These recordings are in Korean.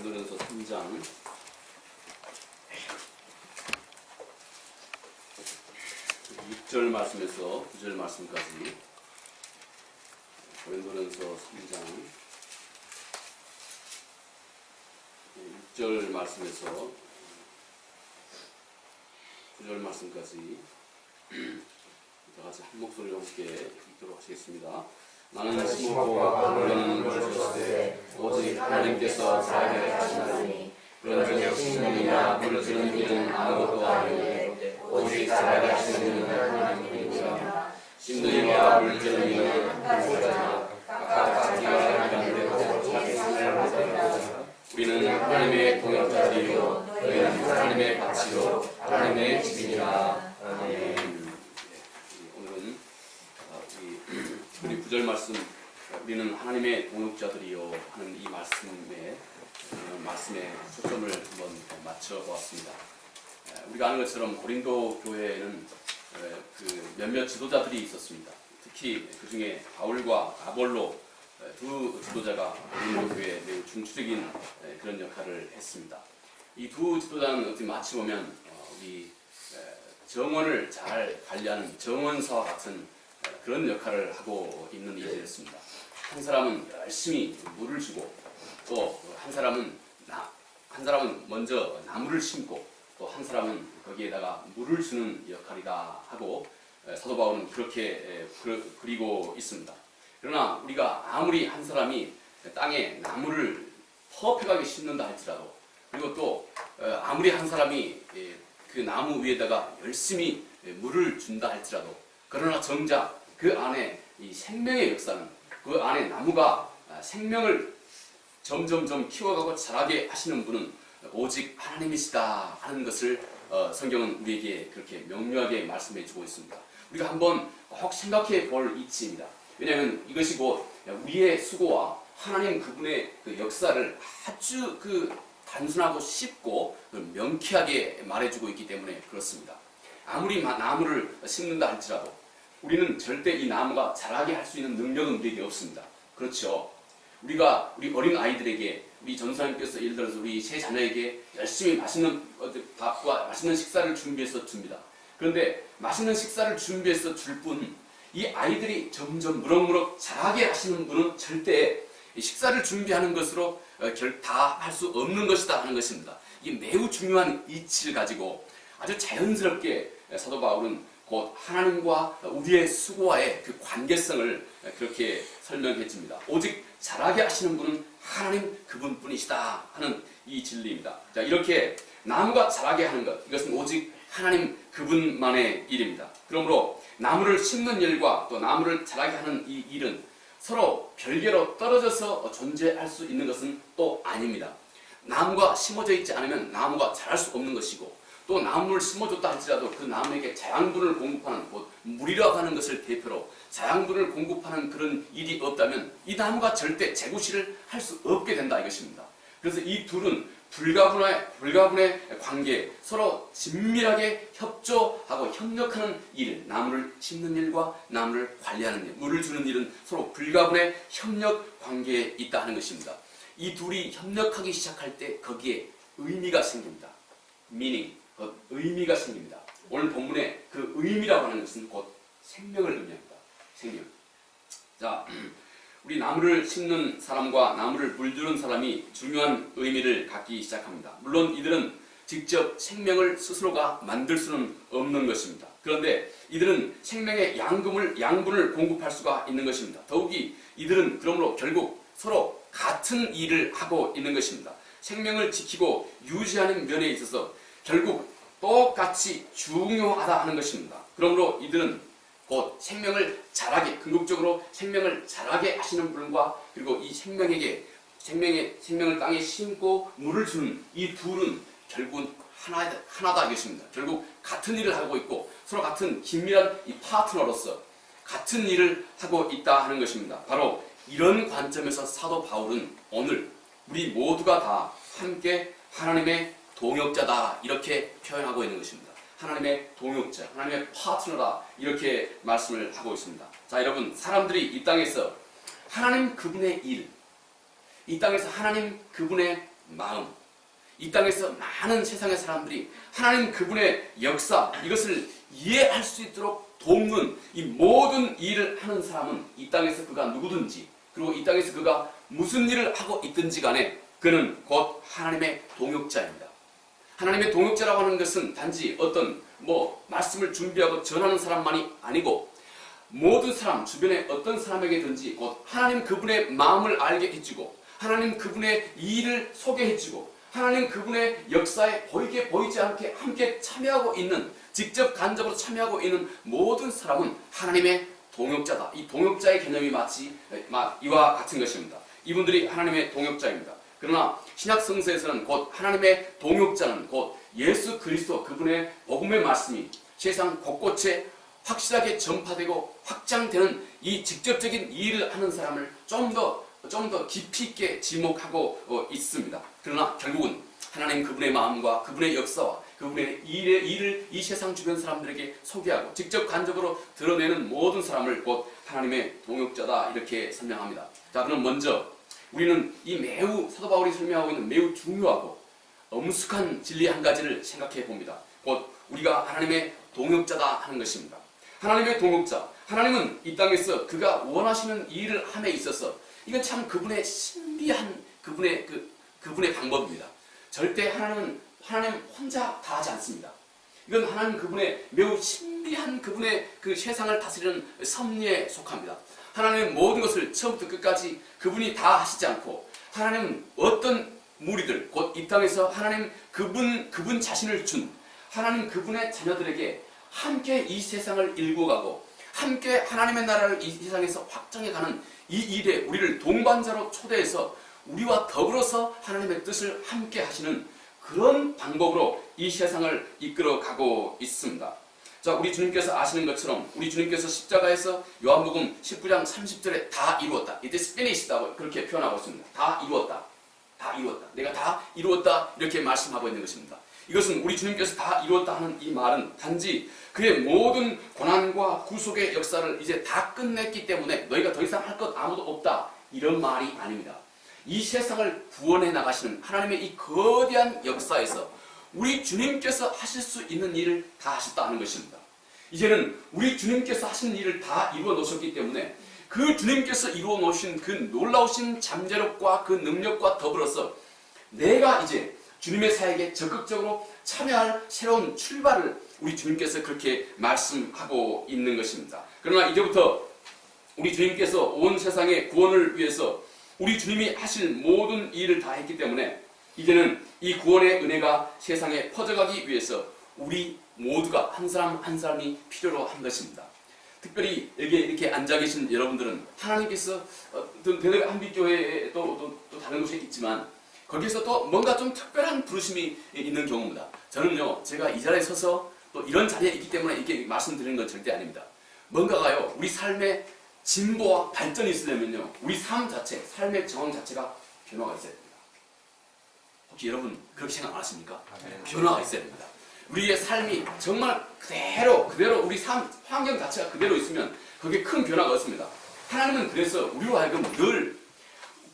고린도전서 3장 6절 말씀에서 9절 말씀까지 고린도전서 3장 6절 말씀에서 9절 말씀까지 다 같이 한 목소리로 함께 읽도록 하시겠습니다. 나는 심었고 너는 거두었으되 오직 하나님께서 자라게 하시나니 그런즉 심음이나 물을 주는 이는 아무것도 아니오되 오직 자라게 하시는 이는 하나님이니라. 심는 이와 물 주는 이는 한 사자나 각각 자기가 일하는 대로 자기 삶을 받으리라. 우리는 하나님의 동역자들이요 너희는 하나님의 밭이요 하나님의 집이니라. 아멘. 오늘은 우리 9절 말씀, 우리는 하나님의 동역자들이요 하는 이 말씀에 초점을 한번 맞춰보았습니다. 우리가 아는 것처럼 고린도 교회에는 그 몇몇 지도자들이 있었습니다. 특히 그 중에 바울과 아볼로 두 지도자가 고린도 교회에 매우 중추적인 그런 역할을 했습니다. 이 두 지도자는 어떻게 마치 보면 우리 정원을 잘 관리하는 정원사와 같은 그런 역할을 하고 있는 이들이었습니다. 한 사람은 열심히 물을 주고 또 한 사람은 먼저 나무를 심고 또 한 사람은 거기에다가 물을 주는 역할이다 하고 사도 바울은 그렇게 그리고 있습니다. 그러나 우리가 아무리 한 사람이 땅에 나무를 퍼펙하게 심는다 할지라도 그리고 또 아무리 한 사람이 그 나무 위에다가 열심히 물을 준다 할지라도 그러나 정작 그 안에 이 생명의 역사는 그 안에 나무가 생명을 점점점 키워가고 자라게 하시는 분은 오직 하나님이시다 하는 것을 성경은 우리에게 그렇게 명료하게 말씀해 주고 있습니다. 우리가 한번 혹 생각해 볼 이치입니다. 왜냐하면 이것이 곧 우리의 수고와 하나님 그분의 그 역사를 아주 그 단순하고 쉽고 명쾌하게 말해주고 있기 때문에 그렇습니다. 아무리 나무를 심는다 할지라도 우리는 절대 이 나무가 자라게 할 수 있는 능력은 우리에게 없습니다. 그렇죠? 우리가 우리 어린 아이들에게 우리 전사님께서 예를 들어서 우리 세 자녀에게 열심히 맛있는 밥과 맛있는 식사를 준비해서 줍니다. 그런데 맛있는 식사를 준비해서 줄 뿐 이 아이들이 점점 무럭무럭 자라게 하시는 분은 절대 식사를 준비하는 것으로 다 할 수 없는 것이다 하는 것입니다. 이게 매우 중요한 이치를 가지고 아주 자연스럽게 사도 바울은 곧 하나님과 우리의 수고와의 그 관계성을 그렇게 설명해 줍니다. 오직 자라게 하시는 분은 하나님 그분뿐이시다 하는 이 진리입니다. 자, 이렇게 나무가 자라게 하는 것, 이것은 오직 하나님 그분만의 일입니다. 그러므로 나무를 심는 일과 또 나무를 자라게 하는 이 일은 서로 별개로 떨어져서 존재할 수 있는 것은 또 아닙니다. 나무가 심어져 있지 않으면 나무가 자랄 수 없는 것이고 또 나무를 심어줬다 할지라도 그 나무에게 자양분을 공급하는 물이라고 하는 것을 대표로 자양분을 공급하는 그런 일이 없다면 이 나무가 절대 재구실을 할 수 없게 된다 이것입니다. 그래서 이 둘은 불가분의 관계, 서로 긴밀하게 협조하고 협력하는 일, 나무를 심는 일과 나무를 관리하는 일, 물을 주는 일은 서로 불가분의 협력 관계에 있다 하는 것입니다. 이 둘이 협력하기 시작할 때 거기에 의미가 생깁니다. meaning, 의미가 생깁니다. 오늘 본문의 그 의미라고 하는 것은 곧 생명을 의미합니다. 생명. 자, 우리 나무를 심는 사람과 나무를 물주는 사람이 중요한 의미를 갖기 시작합니다. 물론 이들은 직접 생명을 스스로가 만들 수는 없는 것입니다. 그런데 이들은 생명의 양분을 공급할 수가 있는 것입니다. 더욱이 이들은 그러므로 결국 서로 같은 일을 하고 있는 것입니다. 생명을 지키고 유지하는 면에 있어서 결국 똑같이 중요하다 하는 것입니다. 그러므로 이들은 곧 생명을 자라게, 궁극적으로 생명을 자라게 하시는 분과 그리고 이 생명을 땅에 심고 물을 주는 이 둘은 결국은 하나다 이것입니다. 결국 같은 일을 하고 있고 서로 같은 긴밀한 이 파트너로서 같은 일을 하고 있다 하는 것입니다. 바로 이런 관점에서 사도 바울은 오늘 우리 모두가 다 함께 하나님의 동역자다 이렇게 표현하고 있는 것입니다. 하나님의 동역자, 하나님의 파트너다 이렇게 말씀을 하고 있습니다. 자, 여러분, 사람들이 이 땅에서 하나님 그분의 일, 이 땅에서 하나님 그분의 마음, 이 땅에서 많은 세상의 사람들이 하나님 그분의 역사, 이것을 이해할 수 있도록 돕는 이 모든 일을 하는 사람은 이 땅에서 그가 누구든지, 그리고 이 땅에서 그가 무슨 일을 하고 있든지 간에 그는 곧 하나님의 동역자입니다. 하나님의 동역자라고 하는 것은 단지 어떤 말씀을 준비하고 전하는 사람만이 아니고 모든 사람, 주변의 어떤 사람에게든지 곧 하나님 그분의 마음을 알게 해주고 하나님 그분의 일을 소개해주고 하나님 그분의 역사에 보이게 보이지 않게 함께 참여하고 있는, 직접 간접으로 참여하고 있는 모든 사람은 하나님의 동역자다. 이 동역자의 개념이 마치 이와 같은 것입니다. 이분들이 하나님의 동역자입니다. 그러나 신약 성서에서는 곧 하나님의 동역자는 곧 예수 그리스도 그분의 복음의 말씀이 세상 곳곳에 확실하게 전파되고 확장되는 이 직접적인 일을 하는 사람을 좀 더 깊이 있게 지목하고 있습니다. 그러나 결국은 하나님 그분의 마음과 그분의 역사와 그분의 일을 이 세상 주변 사람들에게 소개하고 직접 간접으로 드러내는 모든 사람을 곧 하나님의 동역자다, 이렇게 설명합니다. 자, 그럼 먼저 우리는 이 매우 사도 바울이 설명하고 있는 매우 중요하고 엄숙한 진리 한 가지를 생각해 봅니다. 곧 우리가 하나님의 동역자다 하는 것입니다. 하나님의 동역자, 하나님은 이 땅에서 그가 원하시는 일을 함에 있어서 이건 참 그분의 신비한 그분의 방법입니다. 절대 하나님 혼자 다 하지 않습니다. 이건 하나님 그분의 매우 신비한 그분의 그 세상을 다스리는 섭리에 속합니다. 하나님은 모든 것을 처음부터 끝까지 그분이 다 하시지 않고 하나님은 어떤 무리들, 곧 이 땅에서 하나님 그분 자신을 준 하나님 그분의 자녀들에게 함께 이 세상을 일구어가고 함께 하나님의 나라를 이 세상에서 확장해가는 이 일에 우리를 동반자로 초대해서 우리와 더불어서 하나님의 뜻을 함께 하시는 그런 방법으로 이 세상을 이끌어가고 있습니다. 자, 우리 주님께서 아시는 것처럼 우리 주님께서 십자가에서 요한복음 19장 30절에 다 이루었다, It is finished라고 그렇게 표현하고 있습니다. 다 이루었다, 다 이루었다, 내가 다 이루었다, 이렇게 말씀하고 있는 것입니다. 이것은 우리 주님께서 다 이루었다 하는 이 말은 단지 그의 모든 고난과 구속의 역사를 이제 다 끝냈기 때문에 너희가 더 이상 할 것 아무도 없다, 이런 말이 아닙니다. 이 세상을 구원해 나가시는 하나님의 이 거대한 역사에서 우리 주님께서 하실 수 있는 일을 다 하셨다는 것입니다. 이제는 우리 주님께서 하신 일을 다 이루어 놓으셨기 때문에 그 주님께서 이루어 놓으신 그 놀라우신 잠재력과 그 능력과 더불어서 내가 이제 주님의 사역에 적극적으로 참여할 새로운 출발을 우리 주님께서 그렇게 말씀하고 있는 것입니다. 그러나 이제부터 우리 주님께서 온 세상의 구원을 위해서 우리 주님이 하실 모든 일을 다 했기 때문에 이제는 이 구원의 은혜가 세상에 퍼져가기 위해서 우리 모두가 한 사람 한 사람이 필요로 한 것입니다. 특별히 여기에 이렇게 앉아 계신 여러분들은 하나님께서 대덕 한빛교회에 또 다른 곳에 있지만 거기에서 또 뭔가 좀 특별한 부르심이 있는 경우입니다. 저는요, 제가 이 자리에 서서 또 이런 자리에 있기 때문에 이렇게 말씀드리는 건 절대 아닙니다. 뭔가가요, 우리 삶의 진보와 발전이 있으려면요, 우리 삶 자체, 삶의 정황 자체가 변화가 있어야 됩니다. 혹시 여러분 그렇게 생각 안 하십니까? 변화가 있어야 됩니다. 우리의 삶이 정말 그대로 우리 삶 환경 자체가 그대로 있으면 거기에 큰 변화가 없습니다. 하나님은 그래서 우리로 하여금 늘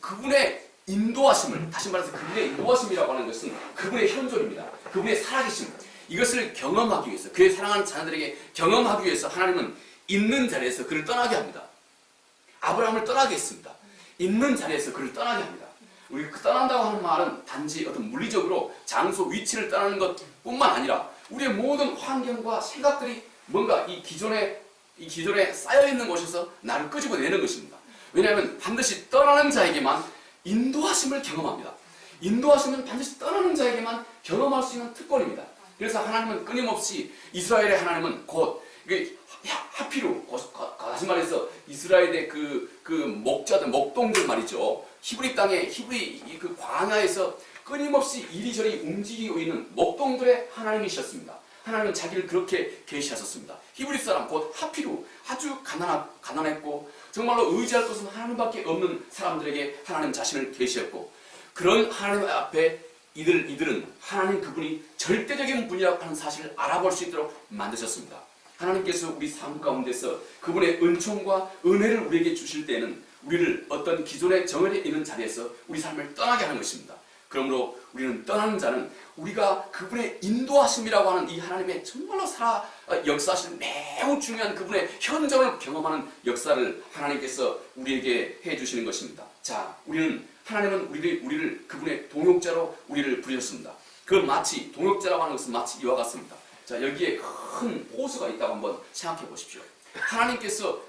그분의 인도하심을, 다시 말해서 그분의 인도하심이라고 하는 것은 그분의 현존입니다. 그분의 살아계심, 이것을 경험하기 위해서, 그의 사랑하는 자녀들에게 경험하기 위해서 하나님은 있는 자리에서 그를 떠나게 합니다. 아브라함을 떠나게 했습니다. 있는 자리에서 그를 떠나게 합니다. 우리가 떠난다고 하는 말은 단지 어떤 물리적으로 장소, 위치를 떠나는 것뿐만 아니라 우리의 모든 환경과 생각들이 뭔가 이 기존에 쌓여있는 곳에서 나를 끄집어내는 것입니다. 왜냐하면 반드시 떠나는 자에게만 인도하심을 경험합니다. 인도하심은 반드시 떠나는 자에게만 경험할 수 있는 특권입니다. 그래서 하나님은 끊임없이 이스라엘의 하나님은 곧 하피루, 다시 말해서 이스라엘의 그 목자들, 목동들 말이죠. 히브리 땅에, 히브리 그 광야에서 끊임없이 이리저리 움직이고 있는 목동들의 하나님이셨습니다. 하나님은 자기를 그렇게 계시하셨습니다. 히브리 사람, 곧 하피루, 아주 가난했고 정말로 의지할 것은 하나님밖에 없는 사람들에게 하나님 자신을 계시했고, 그런 하나님 앞에 이들은 하나님 그분이 절대적인 분이라고 하는 사실을 알아볼 수 있도록 만드셨습니다. 하나님께서 우리 삶 가운데서 그분의 은총과 은혜를 우리에게 주실 때에는 우리를 어떤 기존에 정해져 있는 자리에서 우리 삶을 떠나게 하는 것입니다. 그러므로 우리는 떠나는 자는 우리가 그분의 인도하심이라고 하는 이 하나님의 정말로 역사하시는 매우 중요한 그분의 현존을 경험하는 역사를 하나님께서 우리에게 해주시는 것입니다. 자, 하나님은 우리를 그분의 동역자로 우리를 부르셨습니다. 그 마치 동역자라고 하는 것은 마치 이와 같습니다. 자, 여기에 큰 호수가 있다고 한번 생각해 보십시오. 하나님께서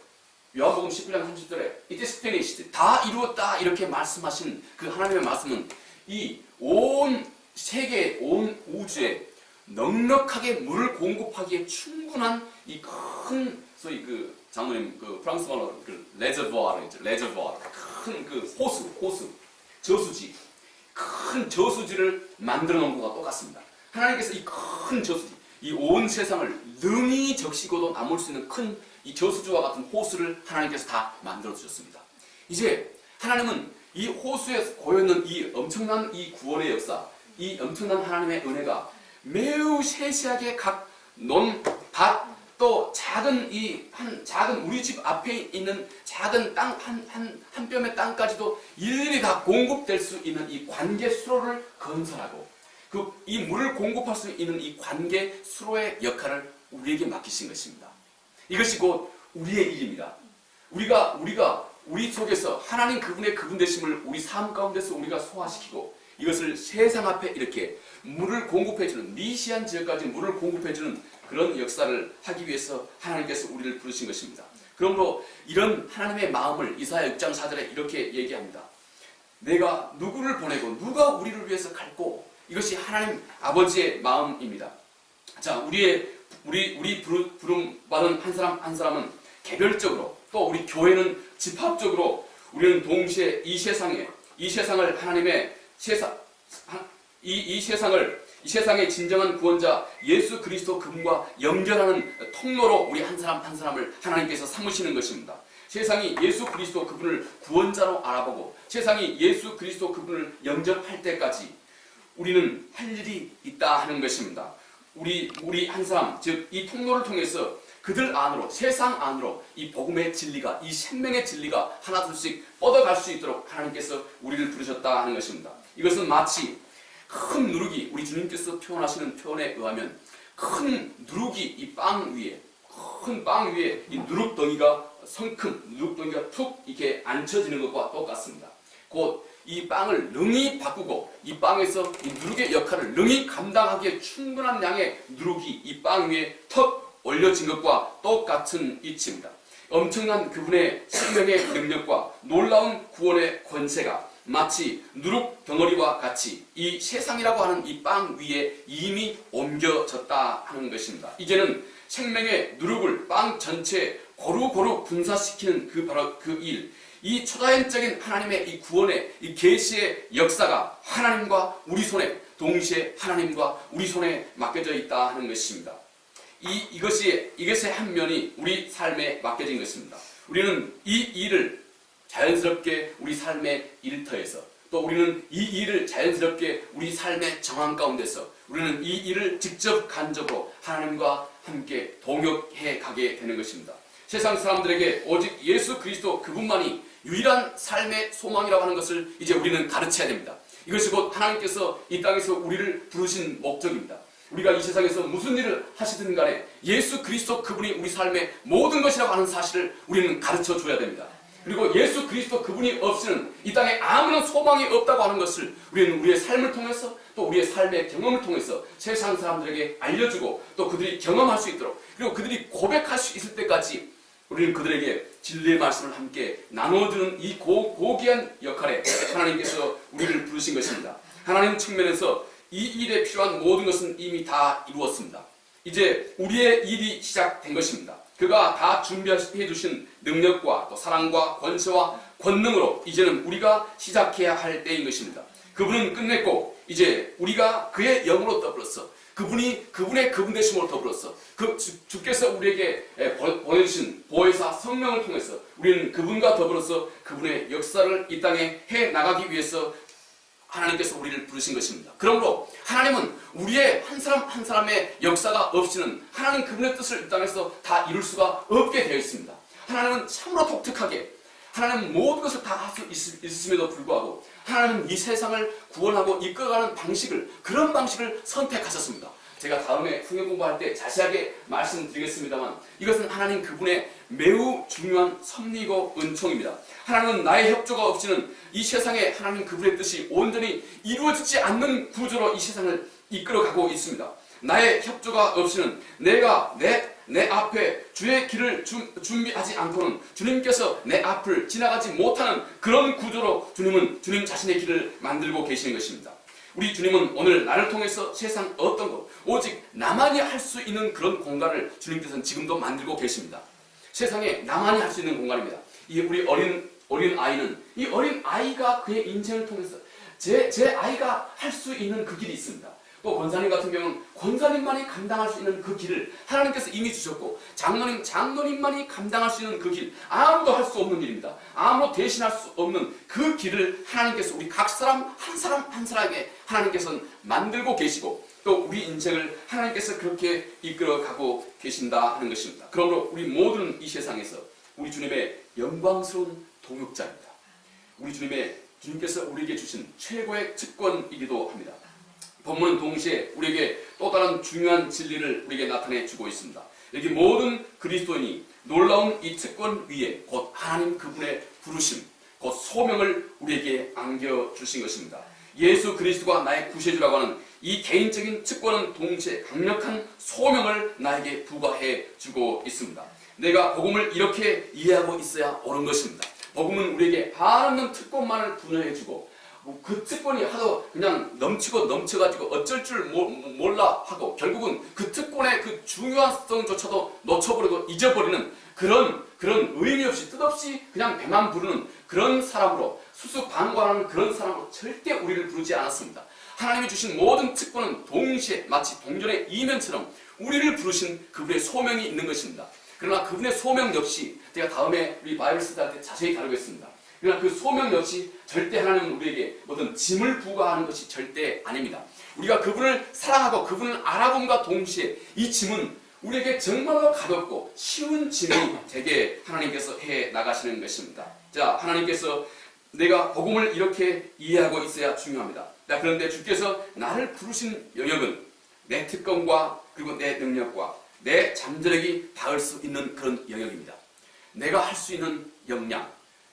요한복음 19장 30절에 It is finished, 다 이루었다 이렇게 말씀하신 그 하나님의 말씀은 이 온 세계, 온 우주에 넉넉하게 물을 공급하기에 충분한 이 큰, 소위 그 장로님 그 프랑스 말로 그 레저보아로 있죠. 레저보아, 큰 그 호수, 저수지, 큰 저수지를 만들어 놓은 것과 똑같습니다. 하나님께서 이 큰 저수지, 이 온 세상을 능히 적시고도 남을 수 있는 큰 이 저수지와 같은 호수를 하나님께서 다 만들어 주셨습니다. 이제 하나님은 이 호수에 고여있는 이 엄청난 이 구원의 역사, 이 엄청난 하나님의 은혜가 매우 세세하게 각 논밭 또 작은 작은 우리 집 앞에 있는 작은 땅 한 뼘의 땅까지도 일일이 다 공급될 수 있는 이 관계 수로를 건설하고 이 물을 공급할 수 있는 이 관계 수로의 역할을 우리에게 맡기신 것입니다. 이것이 곧 우리의 일입니다. 우리 속에서 하나님 그분의 그분 되심을 우리 삶 가운데서 우리가 소화시키고 이것을 세상 앞에 이렇게 물을 공급해주는 미시한 지역까지 물을 공급해주는 그런 역사를 하기 위해서 하나님께서 우리를 부르신 것입니다. 그러므로 이런 하나님의 마음을 이사야 6장 4절에 이렇게 얘기합니다. 내가 누구를 보내고 누가 우리를 위해서 갈고, 이것이 하나님 아버지의 마음입니다. 자, 우리 부름 받은 한 사람 한 사람은 개별적으로, 또 우리 교회는 집합적으로 우리는 동시에 이 세상을 하나님의 이 세상의 진정한 구원자 예수 그리스도 그분과 연결하는 통로로 우리 한 사람 한 사람을 하나님께서 삼으시는 것입니다. 세상이 예수 그리스도 그분을 구원자로 알아보고 세상이 예수 그리스도 그분을 영접할 때까지 우리는 할 일이 있다 하는 것입니다. 우리 한 사람, 즉 이 통로를 통해서 그들 안으로, 세상 안으로 이 복음의 진리가, 이 생명의 진리가 하나둘씩 뻗어갈 수 있도록 하나님께서 우리를 부르셨다 하는 것입니다. 이것은 마치 큰 누룩이, 우리 주님께서 표현하시는 표현에 의하면 큰 누룩이 이 빵 위에, 큰 빵 위에 이 누룩덩이가 누룩덩이가 툭 이렇게 앉혀지는 것과 똑같습니다. 곧 이 빵을 능히 바꾸고 이 빵에서 이 누룩의 역할을 능히 감당하기에 충분한 양의 누룩이 이 빵 위에 턱 올려진 것과 똑같은 이치입니다. 엄청난 그분의 생명의 능력과 놀라운 구원의 권세가 마치 누룩 덩어리와 같이 이 세상이라고 하는 이 빵 위에 이미 옮겨졌다 하는 것입니다. 이제는 생명의 누룩을 빵 전체에 고루고루 분사시키는 바로 그 일, 이 초자연적인 하나님의 이 구원의 이 계시의 역사가 하나님과 우리 손에, 동시에 하나님과 우리 손에 맡겨져 있다 하는 것입니다. 이것의 한 면이 우리 삶에 맡겨진 것입니다. 우리는 이 일을 자연스럽게 우리 삶의 일터에서, 또 우리는 이 일을 자연스럽게 우리 삶의 정황 가운데서 우리는 이 일을 직접 간접으로 하나님과 함께 동역해 가게 되는 것입니다. 세상 사람들에게 오직 예수 그리스도 그분만이 유일한 삶의 소망이라고 하는 것을 이제 우리는 가르쳐야 됩니다. 이것이 곧 하나님께서 이 땅에서 우리를 부르신 목적입니다. 우리가 이 세상에서 무슨 일을 하시든 간에 예수 그리스도 그분이 우리 삶의 모든 것이라고 하는 사실을 우리는 가르쳐 줘야 됩니다. 그리고 예수 그리스도 그분이 없이는 이 땅에 아무런 소망이 없다고 하는 것을 우리는 우리의 삶을 통해서, 또 우리의 삶의 경험을 통해서 세상 사람들에게 알려주고, 또 그들이 경험할 수 있도록, 그리고 그들이 고백할 수 있을 때까지 우리는 그들에게 진리의 말씀을 함께 나눠주는 이 고귀한 역할에 하나님께서 우리를 부르신 것입니다. 하나님 측면에서 이 일에 필요한 모든 것은 이미 다 이루었습니다. 이제 우리의 일이 시작된 것입니다. 그가 다 준비해 주신 능력과 또 사랑과 권세와 권능으로 이제는 우리가 시작해야 할 때인 것입니다. 그분은 끝냈고 이제 우리가 그의 영으로 더불어서 그분의 그분 되심으로 더불어서 주께서 우리에게 보내주신 보혜사 성령을 통해서 우리는 그분과 더불어서 그분의 역사를 이 땅에 해 나가기 위해서 하나님께서 우리를 부르신 것입니다. 그러므로 하나님은 우리의 한 사람 한 사람의 역사가 없이는 하나님 그분의 뜻을 이 땅에서 다 이룰 수가 없게 되어 있습니다. 하나님은 참으로 독특하게 하나님은 모든 것을 다 할 수 있음에도 불구하고 하나님은 이 세상을 구원하고 이끌어가는 방식을, 그런 방식을 선택하셨습니다. 제가 다음에 성경 공부할 때 자세하게 말씀드리겠습니다만 이것은 하나님 그분의 매우 중요한 섭리고 은총입니다. 하나님은 나의 협조가 없이는 이 세상에 하나님 그분의 뜻이 온전히 이루어지지 않는 구조로 이 세상을 이끌어가고 있습니다. 나의 협조가 없이는 내가 내 앞에 주의 길을 준비하지 않고는 주님께서 내 앞을 지나가지 못하는 그런 구조로 주님은 주님 자신의 길을 만들고 계시는 것입니다. 우리 주님은 오늘 나를 통해서 세상 어떤 것, 오직 나만이 할 수 있는 그런 공간을 주님께서는 지금도 만들고 계십니다. 세상에 나만이 할 수 있는 공간입니다. 이 우리 어린 아이는, 이 어린 아이가 그의 인생을 통해서 제 아이가 할 수 있는 그 길이 있습니다. 또 권사님 같은 경우는 권사님만이 감당할 수 있는 그 길을 하나님께서 이미 주셨고, 장로님만이 감당할 수 있는 그 길, 아무도 할 수 없는 일입니다. 아무도 대신할 수 없는 그 길을 하나님께서 우리 각 사람 한 사람에게 하나님께서는 만들고 계시고, 또 우리 인생을 하나님께서 그렇게 이끌어가고 계신다 하는 것입니다. 그러므로 우리 모두는 이 세상에서 우리 주님의 영광스러운 동역자입니다. 우리 주님께서 우리에게 주신 최고의 특권이기도 합니다. 본문은 동시에 우리에게 또 다른 중요한 진리를 우리에게 나타내 주고 있습니다. 여기 모든 그리스도인이 놀라운 이 특권 위에 곧 하나님 그분의 부르심, 곧 소명을 우리에게 안겨주신 것입니다. 예수 그리스도가 나의 구세주라고 하는 이 개인적인 특권은 동시에 강력한 소명을 나에게 부과해 주고 있습니다. 내가 복음을 이렇게 이해하고 있어야 옳은 것입니다. 복음은 우리에게 한없는 특권만을 부여해 주고, 그 특권이 하도 그냥 넘쳐가지고 어쩔 줄 몰라 하고 결국은 그 특권의 그 중요성조차도 놓쳐버리고 잊어버리는 그런 의미 없이 뜻없이 그냥 배만 부르는 그런 사람으로, 수수방관하는 그런 사람으로 절대 우리를 부르지 않았습니다. 하나님이 주신 모든 특권은 동시에 마치 동전의 이면처럼 우리를 부르신 그분의 소명이 있는 것입니다. 그러나 그분의 소명 역시 제가 다음에 우리 바이블 스터디 때 자세히 다루겠습니다. 그러나 그 소명 역시 절대 하나님은 우리에게 어떤 짐을 부과하는 것이 절대 아닙니다. 우리가 그분을 사랑하고 그분을 알아봄과 동시에 이 짐은 우리에게 정말로 가볍고 쉬운 짐이 되게 하나님께서 해 나가시는 것입니다. 자, 하나님께서 내가 복음을 이렇게 이해하고 있어야 중요합니다. 자, 그런데 주께서 나를 부르신 영역은 내 특권과 그리고 내 능력과 내 잠재력이 닿을 수 있는 그런 영역입니다. 내가 할 수 있는 역량,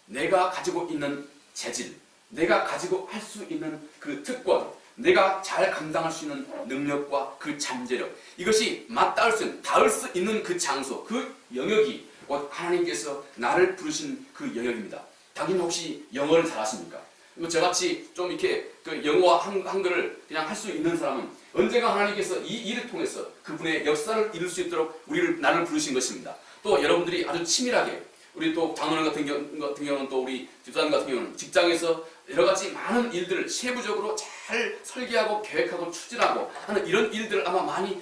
내가 가지고 있는 재질, 내가 가지고 할 수 있는 그 특권, 내가 잘 감당할 수 있는 능력과 그 잠재력, 이것이 맞닿을 수 있는, 닿을 수 있는 그 장소, 그 영역이 하나님께서 나를 부르신 그 영역입니다. 당신 혹시 영어를 잘하십니까? 저같이 좀 이렇게 그 영어와 한글을 그냥 할 수 있는 사람은 언젠가 하나님께서 이 일을 통해서 그분의 역사를 이룰 수 있도록 나를 부르신 것입니다. 또 여러분들이 아주 치밀하게, 우리 또 장로님 같은 경우는 또 우리 집사님 같은 경우는 직장에서 여러 가지 많은 일들을 세부적으로 잘 설계하고 계획하고 추진하고 하는 이런 일들을 아마 많이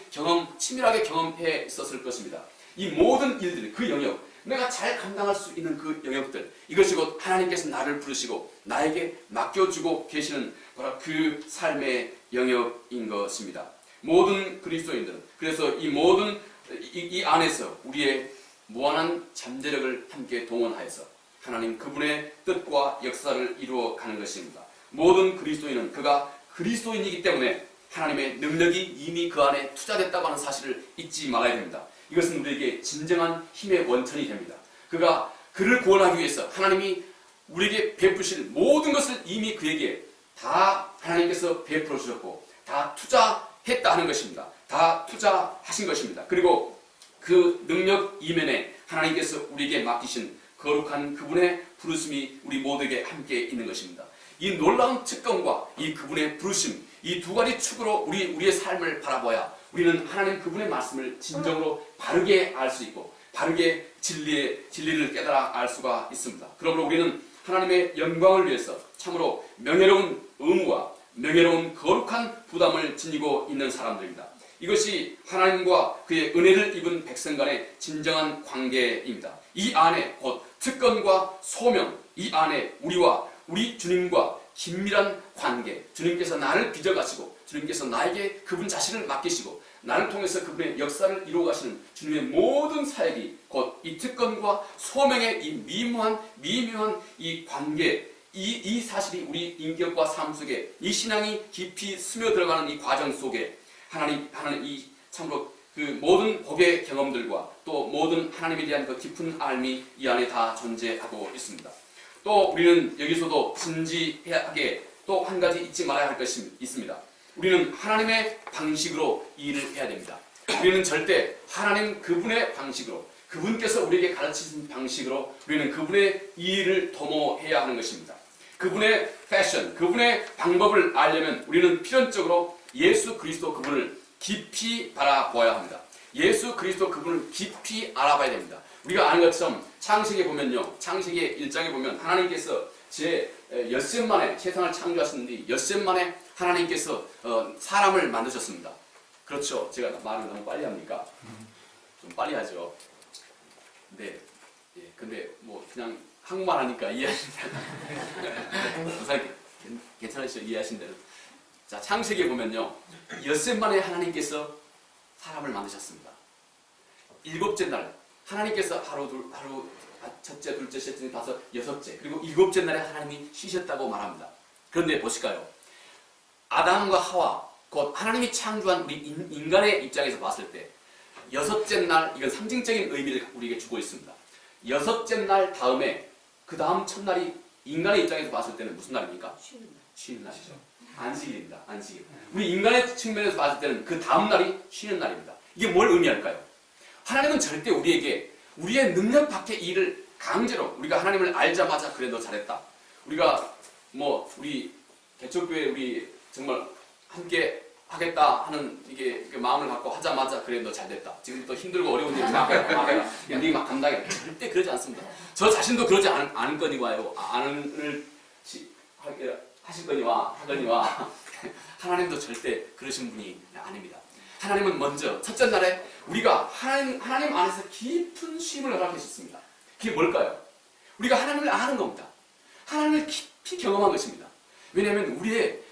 치밀하게 경험해 있었을 것입니다. 이 모든 일들, 그 영역, 내가 잘 감당할 수 있는 그 영역들, 이것이 곧 하나님께서 나를 부르시고 나에게 맡겨주고 계시는 바로 그 삶의 영역인 것입니다. 모든 그리스도인들은 그래서 이 안에서 우리의 무한한 잠재력을 함께 동원하여서 하나님 그분의 뜻과 역사를 이루어가는 것입니다. 모든 그리스도인은 그가 그리스도인이기 때문에 하나님의 능력이 이미 그 안에 투자됐다고 하는 사실을 잊지 말아야 됩니다. 이것은 우리에게 진정한 힘의 원천이 됩니다. 그를 구원하기 위해서 하나님이 우리에게 베푸실 모든 것을 이미 그에게 다 하나님께서 베풀어 주셨고 다 투자했다 하는 것입니다. 다 투자하신 것입니다. 그리고 그 능력 이면에 하나님께서 우리에게 맡기신 거룩한 그분의 부르심이 우리 모두에게 함께 있는 것입니다. 이 놀라운 특권과 이 그분의 부르심, 이 두 가지 축으로 우리의 삶을 바라봐야 우리는 하나님 그분의 말씀을 진정으로 바르게 알 수 있고 바르게 진리를 깨달아 알 수가 있습니다. 그러므로 우리는 하나님의 영광을 위해서 참으로 명예로운 의무와 명예로운 거룩한 부담을 지니고 있는 사람들입니다. 이것이 하나님과 그의 은혜를 입은 백성 간의 진정한 관계입니다. 이 안에 곧 특권과 소명, 이 안에 우리 주님과 긴밀한 관계, 주님께서 나를 빚어가시고 주님께서 나에게 그분 자신을 맡기시고 나를 통해서 그분의 역사를 이루어 가시는 주님의 모든 사역이 곧 이 특권과 소명의 이 미묘한 이 관계, 이 사실이 우리 인격과 삶 속에 이 신앙이 깊이 스며들어가는 이 과정 속에 하나님 이 참으로 그 모든 복의 경험들과 또 모든 하나님에 대한 그 깊은 알미 이 안에 다 존재하고 있습니다. 또 우리는 여기서도 진지하게 또 한 가지 잊지 말아야 할 것이 있습니다. 우리는 하나님의 방식으로 일을 해야 됩니다. 우리는 절대 하나님 그분의 방식으로, 그분께서 우리에게 가르치신 방식으로 우리는 그분의 일을 도모해야 하는 것입니다. 그분의 패션, 그분의 방법을 알려면 우리는 필연적으로 예수 그리스도 그분을 깊이 바라보아야 합니다. 예수 그리스도 그분을 깊이 알아봐야 됩니다. 우리가 아는 것처럼 창세기에 보면요, 창세기 1장에 보면 하나님께서 제 엿새 만에 세상을 창조하셨는데 엿새 만에 하나님께서 사람을 만드셨습니다. 그렇죠? 제가 말을 너무 빨리 합니까? 좀 빨리 하죠. 네. 예, 근데 뭐 그냥 한국말 하니까 이해하신다. 괜찮으시죠? 이해하신대로. 자, 창세기에 보면요, 엿새 만에 하나님께서 사람을 만드셨습니다. 일곱째 날 하나님께서 하루 첫째, 둘째, 셋째, 다섯, 여섯째, 그리고 일곱째 날에 하나님이 쉬셨다고 말합니다. 그런데 보실까요? 아담과 하와, 곧 하나님이 창조한 우리 인간의 입장에서 봤을 때 여섯째 날, 이건 상징적인 의미를 우리에게 주고 있습니다. 여섯째 날 다음에 그 다음 첫날이 인간의 입장에서 봤을 때는 무슨 날입니까? 쉬는 날이죠. 안식일입니다. 안식일. 우리 인간의 측면에서 봤을 때는 그 다음 날이 쉬는 날입니다. 이게 뭘 의미할까요? 하나님은 절대 우리에게 우리의 능력 밖의 일을 강제로, 우리가 하나님을 알자마자 그래 너 잘했다, 우리가 뭐 우리 개척교회 우리 정말 함께 하겠다 하는 이게 마음을 갖고 하자마자 그래 너 잘됐다, 지금부터 힘들고 어려운 일 막해라, 그냥 네 막 감당해라, 절대 그러지 않습니다. 저 자신도 그러지 않거니와요. 하실 거니와 하나님도 절대 그러신 분이 아닙니다. 하나님은 먼저 첫째 날에 우리가 하나님 안에서 깊은 쉼을 허락하셨습니다. 그게 뭘까요? 우리가 하나님을 아는 겁니다. 하나님을 깊이 경험한 것입니다. 왜냐하면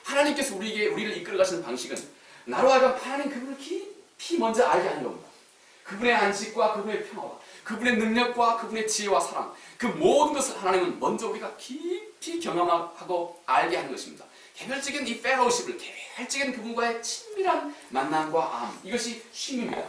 하나님께서 우리를 이끌어 가시는 방식은 나로 하여금 하나님 그분을 깊이 먼저 알게 하는 겁니다. 그분의 안식과 그분의 평화와 그분의 능력과 그분의 지혜와 사랑, 그 모든 것을 하나님은 먼저 우리가 깊이 경험하고 알게 하는 것입니다. 개별적인 이 펠로우십을, 개별적인 그분과의 친밀한 만남과 암, 이것이 쉼입니다.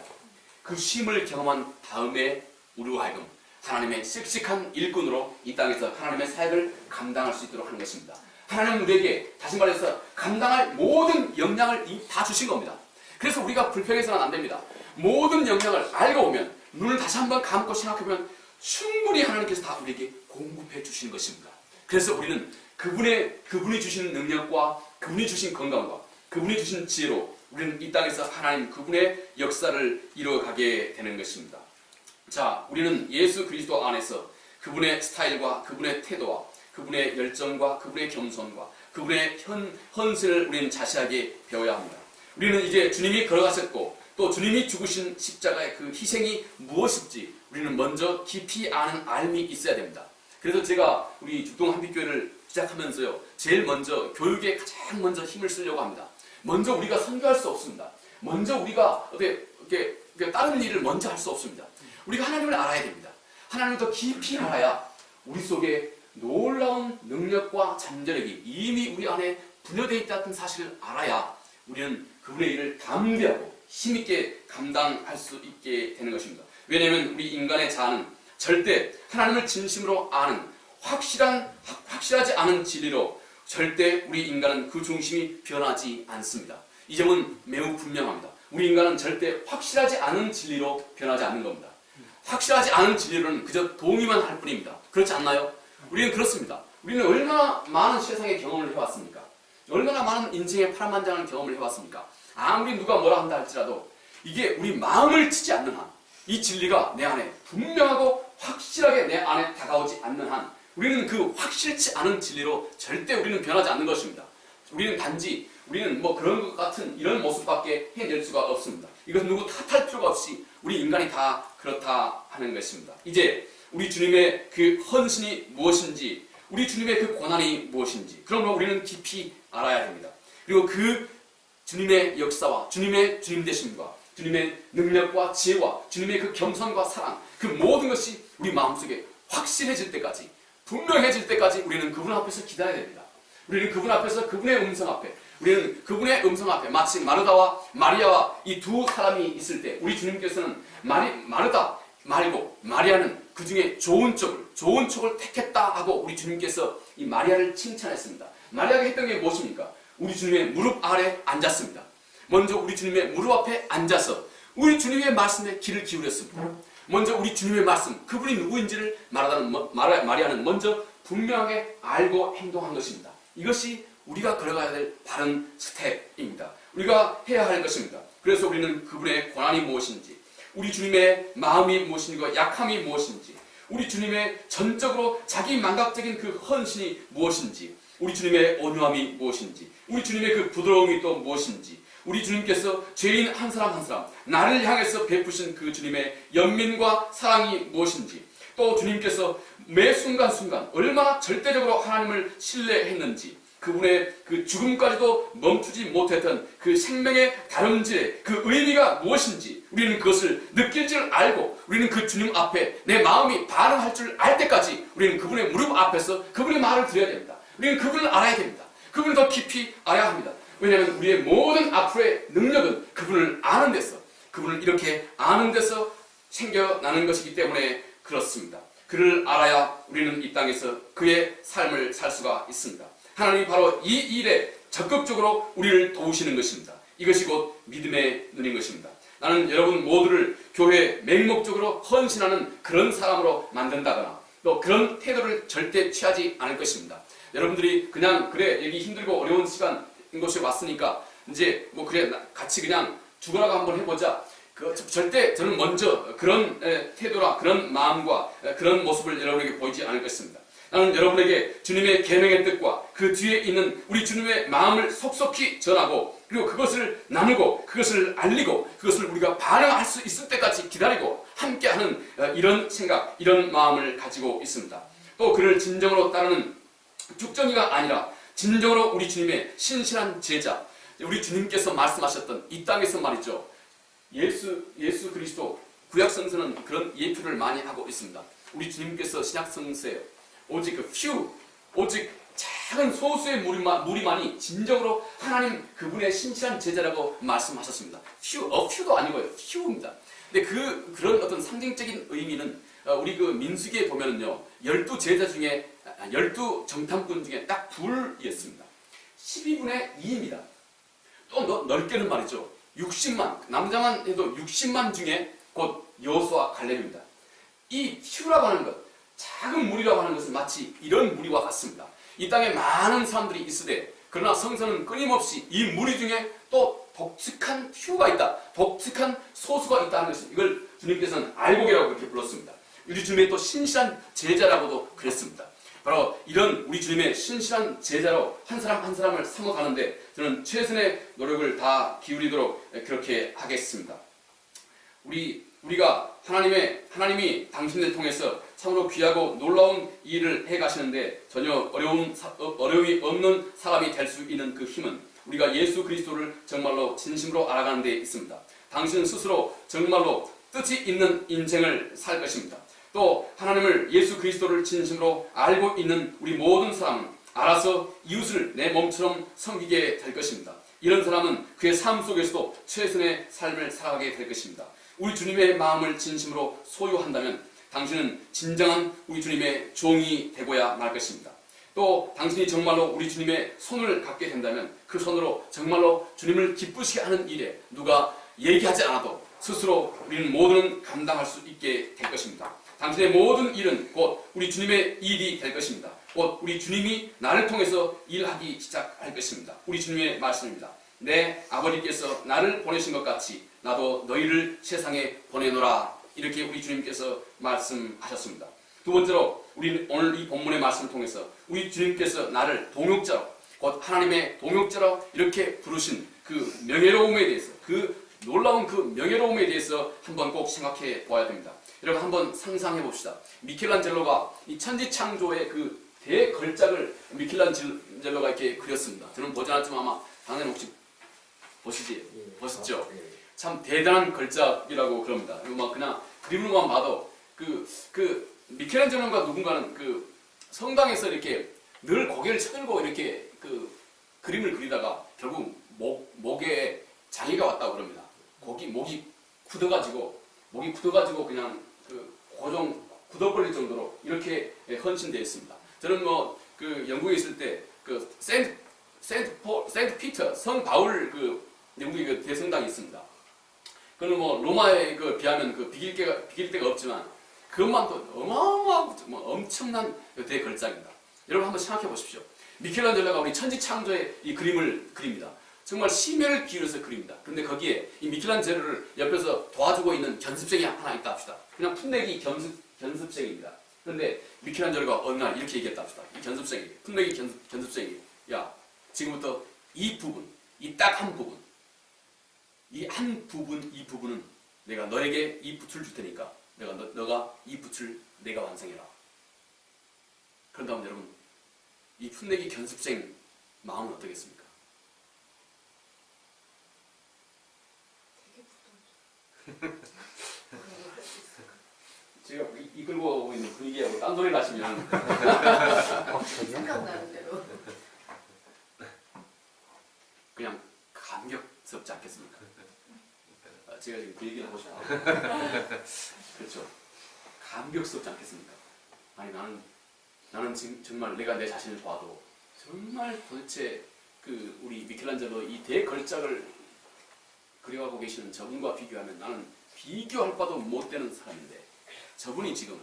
그 쉼을 경험한 다음에 우리와 하여금 하나님의 씩씩한 일꾼으로 이 땅에서 하나님의 사역을 감당할 수 있도록 하는 것입니다. 하나님은 우리에게 다시 말해서 감당할 모든 역량을 다 주신 겁니다. 그래서 우리가 불평해서는 안 됩니다. 모든 역량을 알고 오면, 눈을 다시 한번 감고 생각해보면 충분히 하나님께서 다 우리에게 공급해 주시는 것입니다. 그래서 우리는 그분이 주신 능력과 그분이 주신 건강과 그분이 주신 지혜로 우리는 이 땅에서 하나님 그분의 역사를 이루어가게 되는 것입니다. 자, 우리는 예수 그리스도 안에서 그분의 스타일과 그분의 태도와 그분의 열정과 그분의 겸손과 그분의 헌신을 우리는 자세하게 배워야 합니다. 우리는 이제 주님이 걸어가셨고 또 주님이 죽으신 십자가의 그 희생이 무엇인지 우리는 먼저 깊이 아는 알미 있어야 됩니다. 그래서 제가 우리 죽동 한빛교회를 시작하면서요, 제일 먼저 교육에 가장 먼저 힘을 쓰려고 합니다. 먼저 우리가 선교할 수 없습니다. 먼저 우리가 이렇게 다른 일을 먼저 할 수 없습니다. 우리가 하나님을 알아야 됩니다. 하나님을 더 깊이 알아야 우리 속에 놀라운 능력과 잠재력이 이미 우리 안에 분여되어 있다는 사실을 알아야 우리는 그분의 일을 담대하고 힘있게 감당할 수 있게 되는 것입니다. 왜냐하면 우리 인간의 자아는 절대 하나님을 진심으로 아는 확실하지 않은 진리로 절대 우리 인간은 그 중심이 변하지 않습니다. 이 점은 매우 분명합니다. 우리 인간은 절대 확실하지 않은 진리로 변하지 않는 겁니다. 확실하지 않은 진리로는 그저 동의만 할 뿐입니다. 그렇지 않나요? 우리는 그렇습니다. 우리는 얼마나 많은 세상의 경험을 해왔습니까? 얼마나 많은 인생의 파란만장한 경험을 해왔습니까? 아무리 누가 뭐라 한다 할지라도 이게 우리 마음을 치지 않는 한, 이 진리가 내 안에 분명하고 확실하게 내 안에 다가오지 않는 한 우리는 그 확실치 않은 진리로 절대 우리는 변하지 않는 것입니다. 우리는 뭐 그런 것 같은 이런 모습밖에 해낼 수가 없습니다. 이것은 누구 탓할 필요가 없이 우리 인간이 다 그렇다 하는 것입니다. 이제 우리 주님의 그 헌신이 무엇인지, 우리 주님의 그 고난이 무엇인지, 그러므로 우리는 깊이 알아야 됩니다. 그리고 그 주님의 역사와 주님의 주님 되심과 주님의 능력과 지혜와 주님의 그 겸손과 사랑, 그 모든 것이 우리 마음속에 확실해질 때까지, 분명해질 때까지 우리는 그분 앞에서 기다려야 됩니다. 우리는 그분 앞에서 그분의 음성 앞에, 우리는 그분의 음성 앞에, 마치 마르다와 마리아와 이 두 사람이 있을 때 우리 주님께서는 마르다 말고 마리아는 그 중에 좋은 쪽을 택했다 하고 우리 주님께서 이 마리아를 칭찬했습니다. 마리아가 했던 게 무엇입니까? 우리 주님의 무릎 아래 앉았습니다. 먼저 우리 주님의 무릎 앞에 앉아서 우리 주님의 말씀에 귀를 기울였습니다. 먼저 우리 주님의 말씀, 그분이 누구인지를 마리아는 먼저 분명하게 알고 행동한 것입니다. 이것이 우리가 걸어가야 될 바른 스텝입니다. 우리가 해야 할 것입니다. 그래서 우리는 그분의 권한이 무엇인지, 우리 주님의 마음이 무엇인가, 약함이 무엇인지, 우리 주님의 전적으로 자기 망각적인 그 헌신이 무엇인지, 우리 주님의 온유함이 무엇인지, 우리 주님의 그 부드러움이 또 무엇인지, 우리 주님께서 죄인 한 사람 한 사람 나를 향해서 베푸신 그 주님의 연민과 사랑이 무엇인지, 또 주님께서 매 순간순간 얼마나 절대적으로 하나님을 신뢰했는지, 그분의 그 죽음까지도 멈추지 못했던 그 생명의 다름질의 그 의미가 무엇인지 우리는 그것을 느낄 줄 알고, 우리는 그 주님 앞에 내 마음이 반응할 줄 알 때까지 우리는 그분의 무릎 앞에서 그분의 말을 들어야 됩니다. 우리는 그분을 알아야 됩니다. 그분을 더 깊이 알아야 합니다. 왜냐하면 우리의 모든 앞으로의 능력은 그분을 아는 데서, 그분을 이렇게 아는 데서 생겨나는 것이기 때문에 그렇습니다. 그를 알아야 우리는 이 땅에서 그의 삶을 살 수가 있습니다. 하나님이 바로 이 일에 적극적으로 우리를 도우시는 것입니다. 이것이 곧 믿음의 눈인 것입니다. 나는 여러분 모두를 교회에 맹목적으로 헌신하는 그런 사람으로 만든다거나 또 그런 태도를 절대 취하지 않을 것입니다. 여러분들이 그냥 그래 여기 힘들고 어려운 시간인 곳에 왔으니까 이제 뭐 그래 같이 그냥 죽으라고 한번 해보자. 절대 저는 먼저 그런 태도나 그런 마음과 그런 모습을 여러분에게 보이지 않을 것입니다. 나는 여러분에게 주님의 계명의 뜻과 그 뒤에 있는 우리 주님의 마음을 속속히 전하고, 그리고 그것을 나누고 그것을 알리고 그것을 우리가 반응할 수 있을 때까지 기다리고 함께하는 이런 생각, 이런 마음을 가지고 있습니다. 또 그를 진정으로 따르는 죽정이가 아니라 진정으로 우리 주님의 신실한 제자, 우리 주님께서 말씀하셨던 이 땅에서 말이죠, 예수 그리스도 구약 성서는 그런 예표를 많이 하고 있습니다. 우리 주님께서 신약 성서에 오직 오직 작은 소수의 무리만이 진정으로 하나님 그분의 신실한 제자라고 말씀하셨습니다. few,도 아니고요, few입니다. 근데 그런 어떤 상징적인 의미는 우리 그 민수기에 보면은요, 12제자 중에 12정탐꾼 중에 딱 둘이었습니다. 12분의 2입니다. 또 넓게는 말이죠, 60만, 남자만 해도 60만 중에 곧 여호수아 갈렙입니다. 이 퓨라고 하는 것, 작은 무리라고 하는 것은 마치 이런 무리와 같습니다. 이 땅에 많은 사람들이 있으되, 그러나 성서는 끊임없이 이 무리 중에 또 독특한 퓨가 있다, 독특한 소수가 있다는 것을, 이걸 주님께서는 알곡이라고 그렇게 불렀습니다. 우리 주님의 또 신실한 제자라고도 그랬습니다. 바로 이런 우리 주님의 신실한 제자로 한 사람 한 사람을 삼아가는데 저는 최선의 노력을 다 기울이도록 그렇게 하겠습니다. 우리가 하나님이 당신을 통해서 참으로 귀하고 놀라운 일을 해가시는데 전혀 어려움이 없는 사람이 될 수 있는 그 힘은 우리가 예수 그리스도를 정말로 진심으로 알아가는 데 있습니다. 당신은 스스로 정말로 뜻이 있는 인생을 살 것입니다. 또 하나님을, 예수 그리스도를 진심으로 알고 있는 우리 모든 사람은 알아서 이웃을 내 몸처럼 섬기게 될 것입니다. 이런 사람은 그의 삶 속에서도 최선의 삶을 살아가게 될 것입니다. 우리 주님의 마음을 진심으로 소유한다면 당신은 진정한 우리 주님의 종이 되고야 말 것입니다. 또 당신이 정말로 우리 주님의 손을 갖게 된다면 그 손으로 정말로 주님을 기쁘시게 하는 일에 누가 얘기하지 않아도 스스로 우리는 모두는 감당할 수 있게 될 것입니다. 당신의 모든 일은 곧 우리 주님의 일이 될 것입니다. 곧 우리 주님이 나를 통해서 일하기 시작할 것입니다. 우리 주님의 말씀입니다. 내 아버지께서 나를 보내신 것 같이 나도 너희를 세상에 보내노라. 이렇게 우리 주님께서 말씀하셨습니다. 두 번째로 우리는 오늘 이 본문의 말씀을 통해서 우리 주님께서 나를 동역자로, 곧 하나님의 동역자로 이렇게 부르신 그 명예로움에 대해서, 그 놀라운 그 명예로움에 대해서 한번 꼭 생각해 보아야 됩니다. 여러분 한번 상상해 봅시다. 미켈란젤로가 이 천지창조의 그 대걸작을 미켈란젤로가 이렇게 그렸습니다. 저는 보지 않았지만 아마 당연히 혹시 보셨죠? 참 대단한 걸작이라고 그럽니다. 이거 막 그냥 그림으로만 봐도 그 미켈란젤로가 누군가는 그 성당에서 이렇게 늘 고개를 쳐들고 이렇게 그 그림을 그리다가 결국 목에 장애가 왔다고 그럽니다. 목이 굳어가지고 그냥 그 고정 굳어버릴 정도로 이렇게 헌신되어 있습니다. 저는 뭐 그 영국에 있을 때 그 센트 피터 성 바울 그 영국의 그 대성당이 있습니다. 그는 뭐 로마에 그 비하면 그 비길 데가 없지만 그것만도 어마어마하고 뭐 엄청난 대걸작입니다. 여러분 한번 생각해 보십시오. 미켈란젤로가 우리 천지창조의 이 그림을 그립니다. 정말 심혈을 기울여서 그립니다. 그런데 거기에 이 미켈란젤로를 옆에서 도와주고 있는 견습생이 하나 있다 합시다. 그냥 풋내기 견습생입니다. 그런데 미켈란젤로가 어느 날 이렇게 얘기했다 합시다. 이 견습생이, 풋내기 견습생이, 야, 지금부터 이 부분, 이 딱 한 부분, 이 부분은 내가 너에게 이 붓을 줄 테니까 너가 이 붓을 내가 완성해라. 그런다면 여러분, 이 풋내기 견습생 마음은 어떻겠습니까? 제가 이끌고 오고 있는 분위기하고 딴소리를 하시면 생각나는 대로 그냥 감격스럽지 않겠습니까? 제가 지금 그 얘기를 하고 싶어요. 그렇죠. 감격스럽지 않겠습니까? 아니 나는 지금 정말 내가 내 자신을 봐도 정말 도대체 그 우리 미켈란젤로 이 대걸작을 그려가고 계시는 저분과 비교하면 나는 비교할 바도 못 되는 사람인데 저분이 지금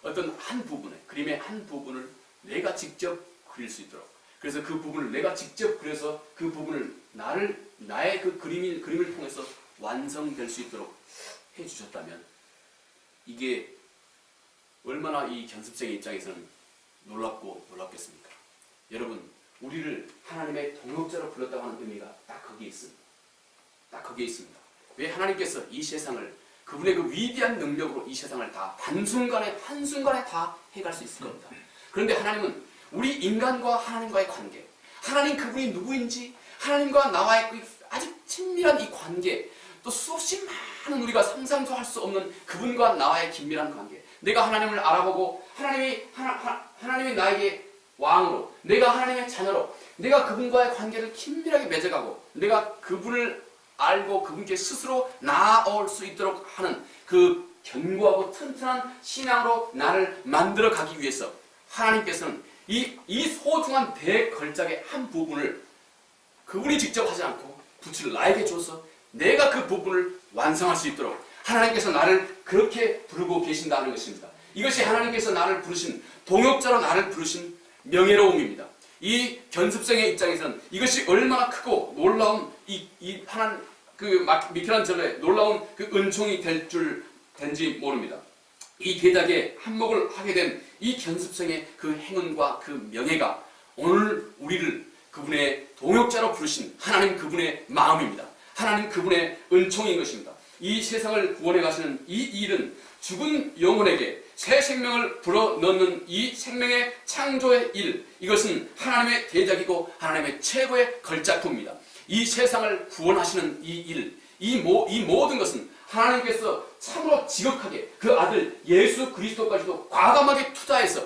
어떤 한 부분에 그림의 한 부분을 내가 직접 그릴 수 있도록 그래서 그 부분을 내가 직접 그려서 그 부분을 나의 그 그림을 통해서 완성될 수 있도록 해주셨다면 이게 얼마나 이 견습생의 입장에서는 놀랍겠습니까? 여러분, 우리를 하나님의 동역자로 불렀다고 하는 의미가 딱 거기에 있습니다. 딱 거기에 있습니다. 왜 하나님께서 이 세상을 그분의 그 위대한 능력으로 이 세상을 다 한순간에 다 해갈 수 있을 겁니다. 그런데 하나님은 우리 인간과 하나님과의 관계, 하나님 그분이 누구인지 하나님과 나와의 그 아주 친밀한 이 관계, 또 수없이 많은 우리가 상상도 할 수 없는 그분과 나와의 긴밀한 관계, 내가 하나님을 알아보고 하나님이 나에게 왕으로, 내가 하나님의 자녀로, 내가 그분과의 관계를 긴밀하게 맺어가고 내가 그분을 알고 그분께 스스로 나아올 수 있도록 하는 그 견고하고 튼튼한 신앙으로 나를 만들어 가기 위해서 하나님께서는 이 소중한 대걸작의 한 부분을 그분이 직접 하지 않고 붓을 나에게 줘서 내가 그 부분을 완성할 수 있도록 하나님께서 나를 그렇게 부르고 계신다는 것입니다. 이것이 하나님께서 나를 부르신, 동역자로 나를 부르신 명예로움입니다. 이 견습생의 입장에서는 이것이 얼마나 크고 놀라운 미켈란젤로의 놀라운 그 은총이 된지 모릅니다. 이 대작에 한몫을 하게 된 이 견습생의 그 행운과 그 명예가 오늘 우리를 그분의 동역자로 부르신 하나님 그분의 마음입니다. 하나님 그분의 은총인 것입니다. 이 세상을 구원해 가시는 이 일은 죽은 영혼에게 새 생명을 불어넣는 이 생명의 창조의 일, 이것은 하나님의 대작이고 하나님의 최고의 걸작품입니다. 이 세상을 구원하시는 이 일, 이 모든 것은 하나님께서 참으로 지극하게 그 아들 예수 그리스도까지도 과감하게 투자해서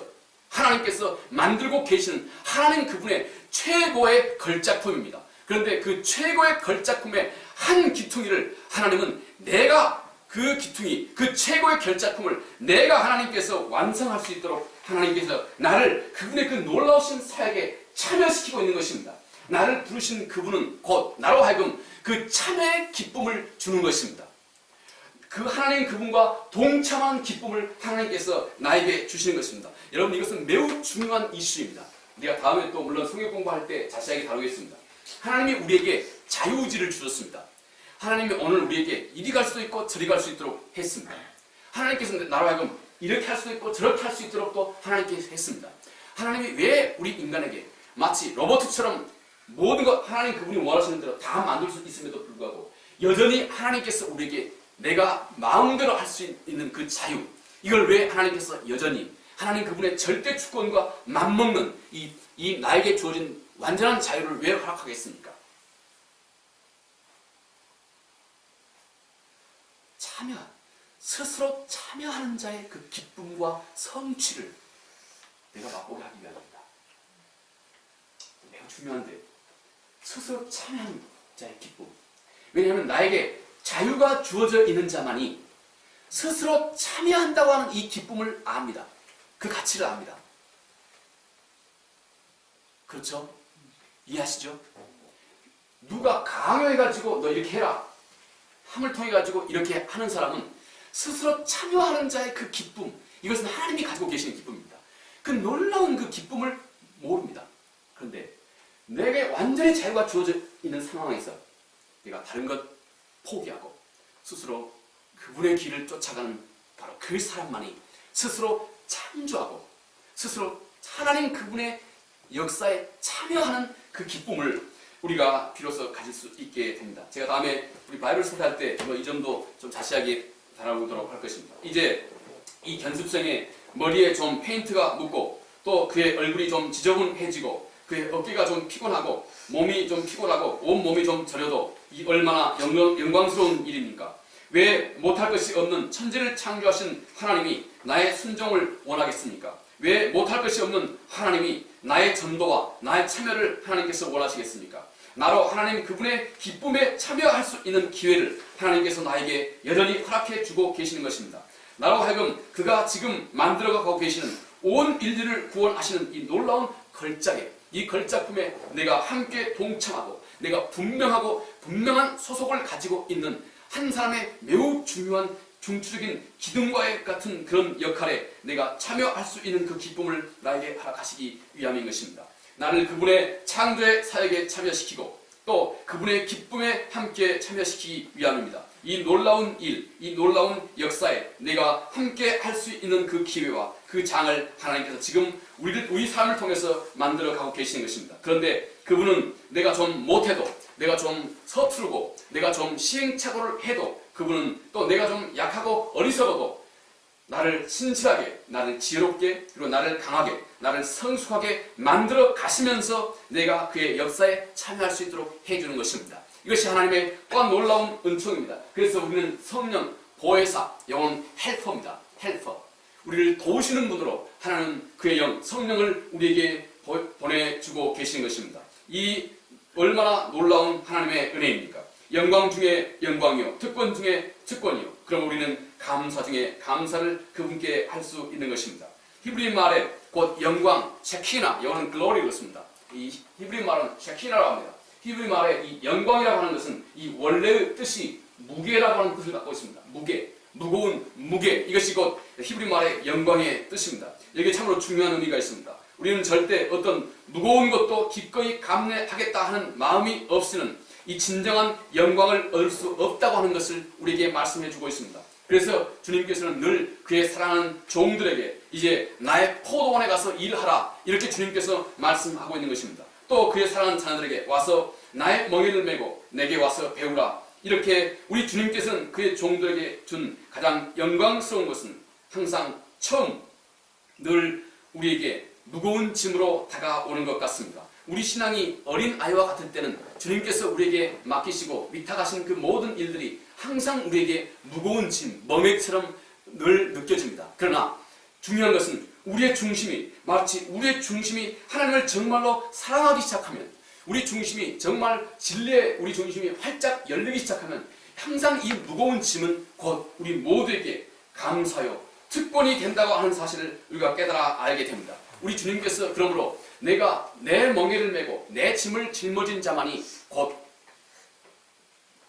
하나님께서 만들고 계시는 하나님 그분의 최고의 걸작품입니다. 그런데 그 최고의 걸작품의 한 기퉁이를 하나님은 내가 그 기퉁이, 그 최고의 걸작품을 내가 하나님께서 완성할 수 있도록 하나님께서 나를 그분의 그 놀라우신 사역에 참여시키고 있는 것입니다. 나를 부르신 그분은 곧 나로 하여금 그 참여의 기쁨을 주는 것입니다. 그 하나님 그분과 동참한 기쁨을 하나님께서 나에게 주시는 것입니다. 여러분, 이것은 매우 중요한 이슈입니다. 우리가 다음에 또 물론 성경 공부할 때 자세하게 다루겠습니다. 하나님이 우리에게 자유의지를 주셨습니다. 하나님이 오늘 우리에게 이리 갈 수도 있고 저리 갈 수 있도록 했습니다. 하나님께서 나로 하여금 이렇게 할 수도 있고 저렇게 할 수 있도록 또 하나님께서 했습니다. 하나님이 왜 우리 인간에게 마치 로봇처럼 모든 것 하나님 그분이 원하시는 대로 다 만들 수 있음에도 불구하고 여전히 하나님께서 우리에게 내가 마음대로 할 수 있는 그 자유, 이걸 왜 하나님께서 여전히 하나님 그분의 절대 주권과 맞먹는 이 나에게 주어진 완전한 자유를 왜 허락하겠습니까? 스스로 참여하는 자의 그 기쁨과 성취를 내가 맛보게 하기 위함입니다. 매우 중요한데, 스스로 참여하는 자의 기쁨. 왜냐하면 나에게 자유가 주어져 있는 자만이 스스로 참여한다고 하는 이 기쁨을 압니다. 그 가치를 압니다. 그렇죠? 이해하시죠? 누가 강요해가지고 너 이렇게 해라, 함을 통해가지고 이렇게 하는 사람은 스스로 참여하는 자의 그 기쁨, 이것은 하나님이 가지고 계시는 기쁨입니다. 그 놀라운 그 기쁨을 모릅니다. 그런데 내게 완전히 자유가 주어져 있는 상황에서 내가 다른 것 포기하고 스스로 그분의 길을 쫓아가는 바로 그 사람만이 스스로 창조하고 스스로 하나님 그분의 역사에 참여하는 그 기쁨을 우리가 비로소 가질 수 있게 됩니다. 제가 다음에 우리 바이블 소개할 때 이 점도 좀 자세하게 다뤄보도록 할 것입니다. 이제 이 견습생의 머리에 좀 페인트가 묻고 또 그의 얼굴이 좀 지저분해지고 그의 어깨가 좀 피곤하고 몸이 좀 피곤하고 온몸이 좀 저려도 이 얼마나 영광스러운 일입니까? 왜 못할 것이 없는 천지를 창조하신 하나님이 나의 순종을 원하겠습니까? 왜 못할 것이 없는 하나님이 나의 전도와 나의 참여를 하나님께서 원하시겠습니까? 나로 하나님 그분의 기쁨에 참여할 수 있는 기회를 하나님께서 나에게 여전히 허락해 주고 계시는 것입니다. 나로 하여금 그가 지금 만들어가고 계시는 온 인류를 구원하시는 이 놀라운 걸작에, 이 걸작품에 내가 함께 동참하고 내가 분명한 소속을 가지고 있는 한 사람의 매우 중요한 중추적인 기둥과 같은 그런 역할에 내가 참여할 수 있는 그 기쁨을 나에게 허락하시기 위함인 것입니다. 나를 그분의 창조의 사역에 참여시키고 또 그분의 기쁨에 함께 참여시키기 위함입니다. 이 놀라운 일, 이 놀라운 역사에 내가 함께 할 수 있는 그 기회와 그 장을 하나님께서 지금 우리 삶을 통해서 만들어 가고 계시는 것입니다. 그런데 그분은 내가 좀 못해도, 내가 좀 서투르고, 내가 좀 시행착오를 해도, 그분은 또 내가 좀 약하고 어리석어도 나를 신실하게, 나를 지혜롭게, 그리고 나를 강하게, 나를 성숙하게 만들어 가시면서 내가 그의 역사에 참여할 수 있도록 해주는 것입니다. 이것이 하나님의 또한 놀라운 은총입니다. 그래서 우리는 성령, 보혜사, 영혼 헬퍼입니다. 헬퍼. 우리를 도우시는 분으로 하나님은 그의 영, 성령을 우리에게 보내주고 계시는 것입니다. 이 얼마나 놀라운 하나님의 은혜입니까? 영광 중에 영광이요, 특권 중에 특권이요. 그럼 우리는 감사 중에 감사를 그분께 할 수 있는 것입니다. 히브리 말에 곧 영광, 셰키나, 영어는 글로리 그렇습니다. 이 히브리 말은 셰키나라고 합니다. 히브리 말에 이 영광이라고 하는 것은 이 원래의 뜻이 무게라고 하는 뜻을 갖고 있습니다. 무게, 무거운 무게, 이것이 곧 히브리 말의 영광의 뜻입니다. 여기에 참으로 중요한 의미가 있습니다. 우리는 절대 어떤 무거운 것도 기꺼이 감내하겠다 하는 마음이 없이는 이 진정한 영광을 얻을 수 없다고 하는 것을 우리에게 말씀해 주고 있습니다. 그래서 주님께서는 늘 그의 사랑하는 종들에게 이제 나의 포도원에 가서 일하라, 이렇게 주님께서 말씀하고 있는 것입니다. 또 그의 사랑하는 자녀들에게 와서 나의 멍에를 메고 내게 와서 배우라, 이렇게 우리 주님께서는 그의 종들에게 준 가장 영광스러운 것은 항상 처음 늘 우리에게 무거운 짐으로 다가오는 것 같습니다. 우리 신앙이 어린 아이와 같을 때는 주님께서 우리에게 맡기시고 위탁하신 그 모든 일들이 항상 우리에게 무거운 짐, 멍에처럼 늘 느껴집니다. 그러나 중요한 것은 우리의 중심이 하나님을 정말로 사랑하기 시작하면, 우리 중심이 정말 진리의 우리 중심이 활짝 열리기 시작하면 항상 이 무거운 짐은 곧 우리 모두에게 감사요, 특권이 된다고 하는 사실을 우리가 깨달아 알게 됩니다. 우리 주님께서 그러므로 내가 내 멍에를 메고 내 짐을 짊어진 자만이 곧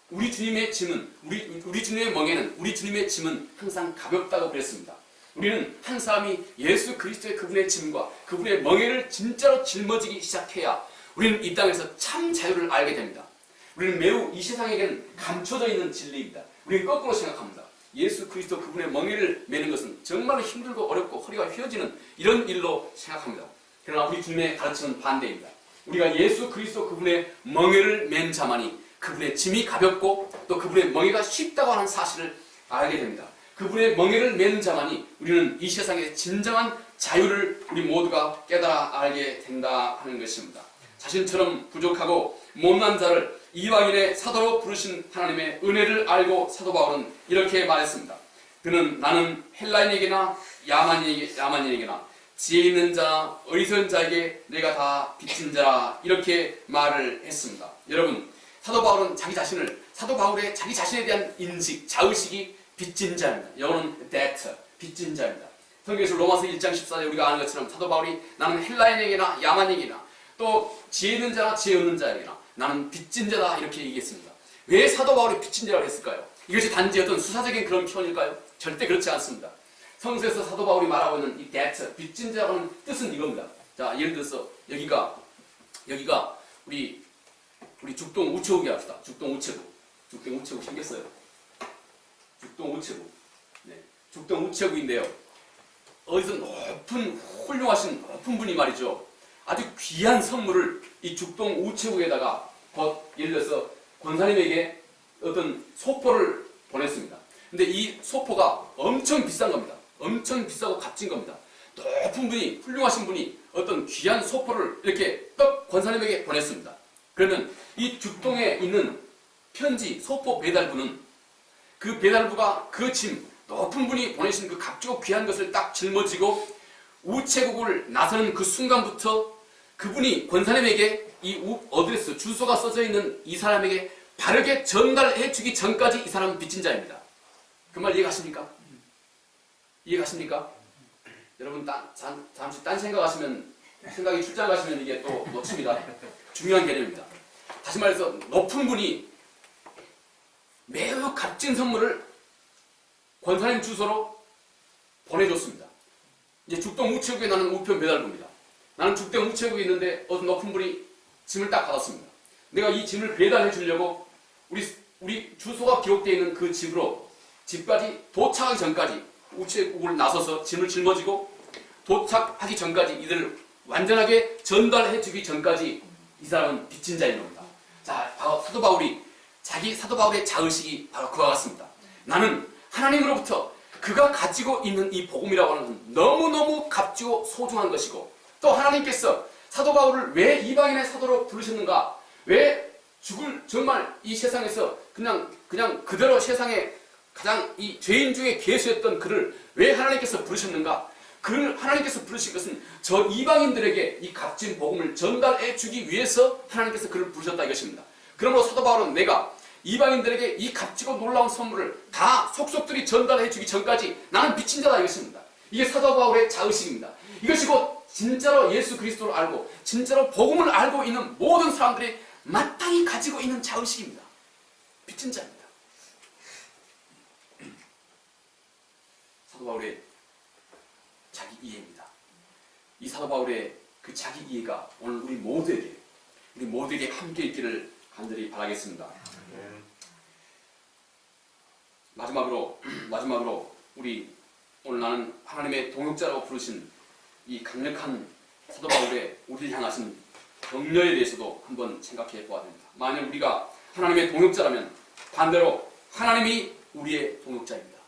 우리 주님의 짐은, 우리 주님의 멍에는, 우리 주님의 짐은 항상 가볍다고 그랬습니다. 우리는 한 사람이 예수 그리스도의 그분의 짐과 그분의 멍에를 진짜로 짊어지기 시작해야 우리는 이 땅에서 참 자유를 알게 됩니다. 우리는 매우 이 세상에게는 감춰져 있는 진리입니다. 우리는 거꾸로 생각합니다. 예수 그리스도 그분의 멍에를 메는 것은 정말 힘들고 어렵고 허리가 휘어지는 이런 일로 생각합니다. 그러나 우리 주님의 가르침은 반대입니다. 우리가 예수 그리스도 그분의 멍에를 맨 자만이 그분의 짐이 가볍고 또 그분의 멍에가 쉽다고 하는 사실을 알게 됩니다. 그분의 멍에를 메는 자만이 우리는 이 세상의 진정한 자유를 우리 모두가 깨달아 알게 된다 하는 것입니다. 자신처럼 부족하고 못난 자를 이방인의 사도로 부르신 하나님의 은혜를 알고 사도 바울은 이렇게 말했습니다. 그는 나는 헬라인에게나 야만인에게나 지혜 있는 자, 어리석은 자에게 내가 다 빚진 자라 이렇게 말을 했습니다. 여러분, 사도 바울은 사도 바울의 자기 자신에 대한 인식, 자의식이 빚진 자입니다. 영어는 debt, 빚진 자입니다. 성경에서 로마서 1장 14절 우리가 아는 것처럼 사도 바울이 나는 헬라인에게나 야만인에게나 또 지혜 있는 자나 지혜 없는 자에게나 나는 빚진 자다 이렇게 얘기했습니다. 왜 사도 바울이 빚진 자라고 했을까요? 이것이 단지 어떤 수사적인 그런 표현일까요? 절대 그렇지 않습니다. 성서에서 사도 바울이 말하고 있는 이 debt, 빚진 자라는 뜻은 이겁니다. 자, 예를 들어서 여기가 우리 죽동 우체국이 합시다. 죽동 우체국 생겼어요. 죽동 우체국. 네, 죽동 우체국인데요. 어디서 훌륭하신 높은 분이 말이죠. 아주 귀한 선물을 이 죽동 우체국에다가 예를 들어서 권사님에게 어떤 소포를 보냈습니다. 근데 이 소포가 엄청 비싼 겁니다. 엄청 비싸고 값진 겁니다. 높은 분이, 훌륭하신 분이 어떤 귀한 소포를 이렇게 떡 권사님에게 보냈습니다. 그러면 이 죽동에 있는 편지, 소포 배달부는 그 배달부가 그 짐, 높은 분이 보내신 그 값지고 귀한 것을 딱 짊어지고 우체국을 나서는 그 순간부터 그분이 권사님에게 이 어드레스, 주소가 써져 있는 이 사람에게 바르게 전달해 주기 전까지 이 사람은 빚진 자입니다. 그 말 이해가십니까? 이해가십니까? 여러분 잠시 딴 생각이 출장 가시면 이게 또 놓칩니다. 중요한 개념입니다. 다시 말해서 높은 분이 매우 값진 선물을 권사님 주소로 보내줬습니다. 이제 죽동 우체국에 나는 우편 배달부입니다. 나는 죽동 우체국에 있는데 어떤 높은 분이 짐을 딱 받았습니다. 내가 이 짐을 배달해 주려고 우리 주소가 기록되어 있는 그 집까지 도착하기 전까지 우체국을 나서서 짐을 짊어지고 도착하기 전까지 이들을 완전하게 전달해 주기 전까지 이 사람은 빚진 자인 겁니다. 자, 바로 사도 바울의 자의식이 바로 그와 같습니다. 나는 하나님으로부터 그가 가지고 있는 이 복음이라고 하는 것은 너무너무 값지고 소중한 것이고 또 하나님께서 사도 바울을 왜 이방인의 사도로 부르셨는가? 왜 정말 이 세상에서 그냥 그대로 세상에 가장 이 죄인 중에 괴수였던 그를 왜 하나님께서 부르셨는가? 그를 하나님께서 부르신 것은 저 이방인들에게 이 값진 복음을 전달해 주기 위해서 하나님께서 그를 부르셨다 이것입니다. 그러므로 사도 바울은 내가 이방인들에게 이 값지고 놀라운 선물을 다 속속들이 전달해 주기 전까지 나는 빚진 자다 이것입니다. 이게 사도 바울의 자의식입니다. 이것이 곧 진짜로 예수 그리스도를 알고 진짜로 복음을 알고 있는 모든 사람들이 마땅히 가지고 있는 자의식입니다. 빚진 자입니다. 사도 바울의 자기 이해입니다. 이 사도 바울의 그 자기 이해가 오늘 우리 모두에게 함께 있기를 간절히 바라겠습니다. 마지막으로 우리 오늘 나는 하나님의 동역자라고 부르신 이 강력한 사도 바울의 우리를 향하신 격려에 대해서도 한번 생각해 보아야 됩니다. 만약 우리가 하나님의 동역자라면 반대로 하나님이 우리의 동역자입니다.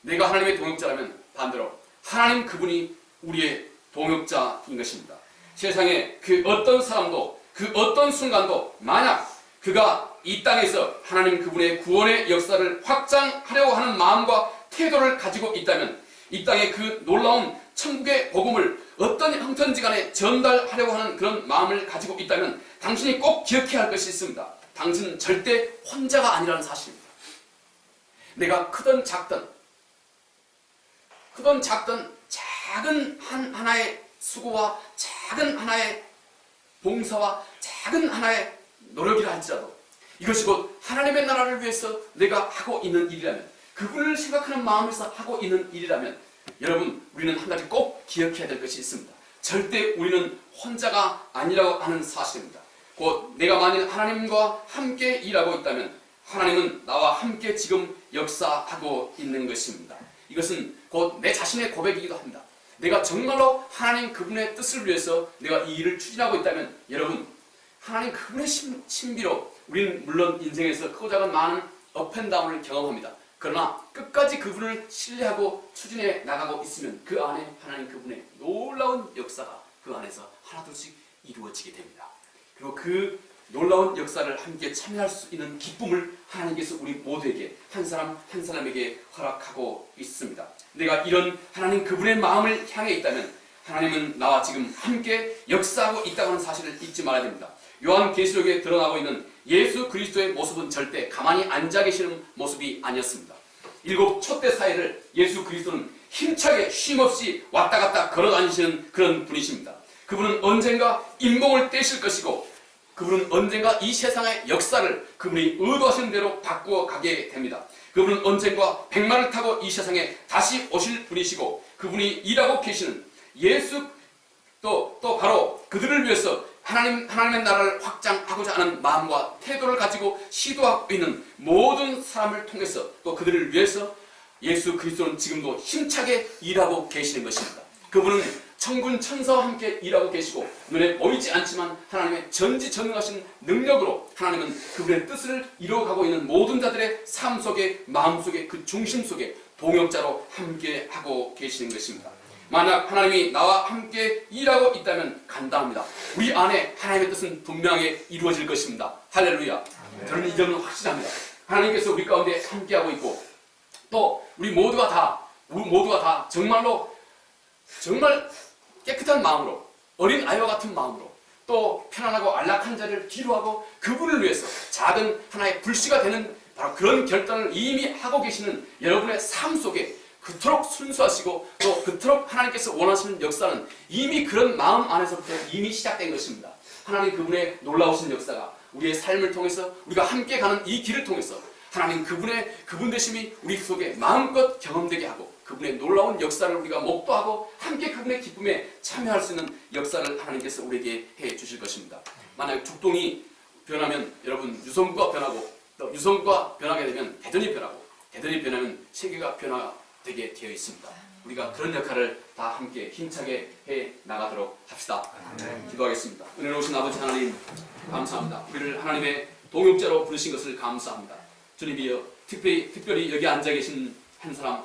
내가 하나님의 동역자라면 반대로 하나님 그분이 우리의 동역자인 것입니다. 세상에 그 어떤 사람도 그 어떤 순간도 만약 그가 이 땅에서 하나님 그분의 구원의 역사를 확장하려고 하는 마음과 태도를 가지고 있다면 이 땅에 그 놀라운 천국의 복음을 어떤 형편지 간에 전달하려고 하는 그런 마음을 가지고 있다면 당신이 꼭 기억해야 할 것이 있습니다. 당신은 절대 혼자가 아니라는 사실입니다. 내가 크든 작든 작은 하나의 수고와 작은 하나의 봉사와 작은 하나의 노력이라 할지라도 이것이 곧 하나님의 나라를 위해서 내가 하고 있는 일이라면 그분을 생각하는 마음에서 하고 있는 일이라면 여러분 우리는 한 가지 꼭 기억해야 될 것이 있습니다. 절대 우리는 혼자가 아니라고 하는 사실입니다. 곧 내가 만일 하나님과 함께 일하고 있다면 하나님은 나와 함께 지금 역사하고 있는 것입니다. 이것은 곧 내 자신의 고백이기도 합니다. 내가 정말로 하나님 그분의 뜻을 위해서 내가 이 일을 추진하고 있다면 여러분 하나님 그분의 신비로 우리는 물론 인생에서 크고 작은 많은 업앤다운을 경험합니다. 그러나 끝까지 그분을 신뢰하고 추진해 나가고 있으면 그 안에 하나님 그분의 놀라운 역사가 그 안에서 하나둘씩 이루어지게 됩니다. 그리고 그 놀라운 역사를 함께 참여할 수 있는 기쁨을 하나님께서 우리 모두에게 한 사람 한 사람에게 허락하고 있습니다. 내가 이런 하나님 그분의 마음을 향해 있다면 하나님은 나와 지금 함께 역사하고 있다고 하는 사실을 잊지 말아야 됩니다. 요한계시록에 드러나고 있는 예수 그리스도의 모습은 절대 가만히 앉아 계시는 모습이 아니었습니다. 7 촛대 사이를 예수 그리스도는 힘차게 쉼없이 왔다 갔다 걸어 다니시는 그런 분이십니다. 그분은 언젠가 인봉을 떼실 것이고 그분은 언젠가 이 세상의 역사를 그분이 의도하신 대로 바꾸어 가게 됩니다. 그분은 언젠가 백마를 타고 이 세상에 다시 오실 분이시고 그분이 일하고 계시는 예수 또 바로 그들을 위해서 하나님의 나라를 확장하고자 하는 마음과 태도를 가지고 시도하고 있는 모든 사람을 통해서 또 그들을 위해서 예수 그리스도는 지금도 힘차게 일하고 계시는 것입니다. 그분은 천군 천사와 함께 일하고 계시고 눈에 보이지 않지만 하나님의 전지전능하신 능력으로 하나님은 그분의 뜻을 이루어가고 있는 모든 자들의 삶 속에 마음 속에 그 중심 속에 동역자로 함께 하고 계시는 것입니다. 만약 하나님이 나와 함께 일하고 있다면 간단합니다. 우리 안에 하나님의 뜻은 분명하게 이루어질 것입니다. 할렐루야. 저는 이 점은 확실합니다. 하나님께서 우리 가운데 함께하고 있고 또 우리 모두가 다 정말 깨끗한 마음으로 어린 아이와 같은 마음으로 또 편안하고 안락한 자를 뒤로하고 그분을 위해서 작은 하나의 불씨가 되는 바로 그런 결단을 이미 하고 계시는 여러분의 삶 속에 그토록 순수하시고 또 그토록 하나님께서 원하시는 역사는 이미 그런 마음 안에서부터 이미 시작된 것입니다. 하나님 그분의 놀라우신 역사가 우리의 삶을 통해서 우리가 함께 가는 이 길을 통해서 하나님 그분 되심이 우리 속에 마음껏 경험되게 하고 그분의 놀라운 역사를 우리가 목도하고 함께 그분의 기쁨에 참여할 수 있는 역사를 하나님께서 우리에게 해 주실 것입니다. 만약 죽동이 변하면 여러분 유성구가 변하고 또 유성구가 변하게 되면 대전이 변하고 대전이 변하면 세계가 변화되게 되어 있습니다. 우리가 그런 역할을 다 함께 힘차게 해 나가도록 합시다. 기도하겠습니다. 은혜로우신 아버지 하나님 감사합니다. 우리를 하나님의 동역자로 부르신 것을 감사합니다. 주님이여 특별히 여기 앉아 계신 한 사람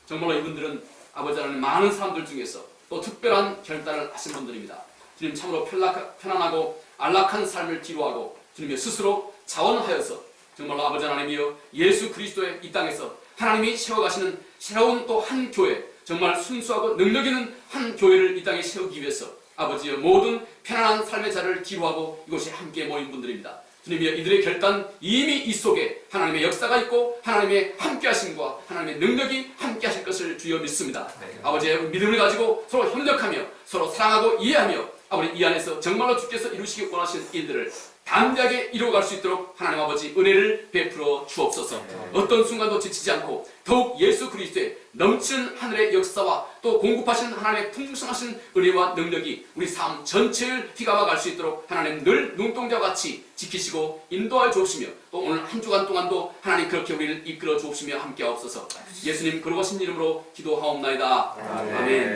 정말로 이분들은 아버지 하나님 많은 사람들 중에서 또 특별한 결단을 하신 분들입니다. 주님 참으로 편안하고 안락한 삶을 뒤로하고 주님의 스스로 자원하여서 정말로 아버지 하나님이여 예수 그리스도의 이 땅에서 하나님이 세워가시는 새로운 또 한 교회 정말 순수하고 능력 있는 한 교회를 이 땅에 세우기 위해서 아버지여 모든 편안한 삶의 자리를 뒤로하고 이곳에 함께 모인 분들입니다. 주님이여 이들의 결단 이미 이 속에 하나님의 역사가 있고 하나님의 함께하심과 하나님의 능력이 함께하실 것을 주여 믿습니다. 아버지의 믿음을 가지고 서로 협력하며 서로 사랑하고 이해하며 아버지 이 안에서 정말로 주께서 이루시기 원하시는 일들을 담대하게 이루어갈 수 있도록 하나님 아버지 은혜를 베풀어 주옵소서. 어떤 순간도 지치지 않고 더욱 예수 그리스도의 넘치는 하늘의 역사와 또 공급하시는 하나님의 풍성하신 은혜와 능력이 우리 삶 전체를 휘감아갈 수 있도록 하나님 늘 눈동자와 같이 지키시고 인도하여 주옵시며 또 오늘 한 주간 동안도 하나님 그렇게 우리를 이끌어 주옵시며 함께하옵소서. 예수님 거룩하신 이름으로 기도하옵나이다. 아멘.